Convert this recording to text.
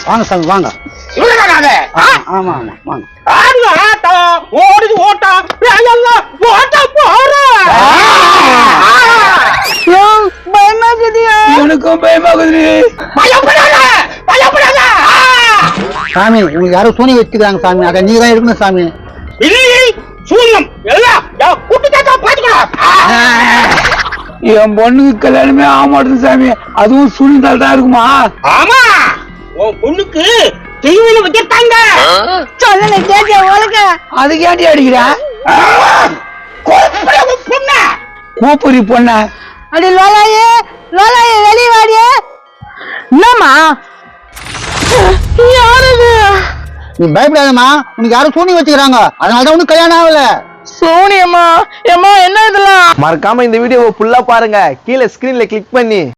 வாங்க சாமி வாங்க. இவ்வளவுதானே? ஆமா ஆமா வாங்க. ஆடுங்க ஆட்டம், ஓடுது ஓட்டம், எல்லாம் ஓட்ட போறோம். பயமாக்குதியா? எனக்கும் பயமாகுது. பயப்படாத, பயப்படாத. சாமி உங்களுக்கு யாரும் சூனி வச்சுக்கிறாங்க சாமி, அதை நீங்க தான் இருக்கணும் சாமி. இல்லை சூன்யம் எல்லாம் கூட்டுக்காட்டா பாத்துக்கலாம். என் பொண்ணுக்கு கல்யாணமே ஆக மாட்டேது சாமி, அதுவும் சூழ்நிலை தான் இருக்குமா? ஆமா, உன் பொண்ணுக்கு தெய்வம் வச்சிருக்காங்க. சொல்லுங்க கேட்க உலக. அதுக்கு ஏன்டி அடிக்கிற? பொண்ண கூப்புரி பொண்ண. அடி லோலாயே லோலாயே வெளியே வாடியே. என்னம்மா யாருது? நீ பயப்படாதம்மா, உனக்கு யாரும் சூனி வச்சுக்கிறாங்க, அதனாலதான் உனக்கு கல்யாணம் ஆகல. சோனியம்மா ஏம்மா என்ன இதெல்லாம்? மறக்காம இந்த வீடியோவை ஃபுல்லா பாருங்க, கீழே ஸ்கிரீன்ல கிளிக் பண்ணி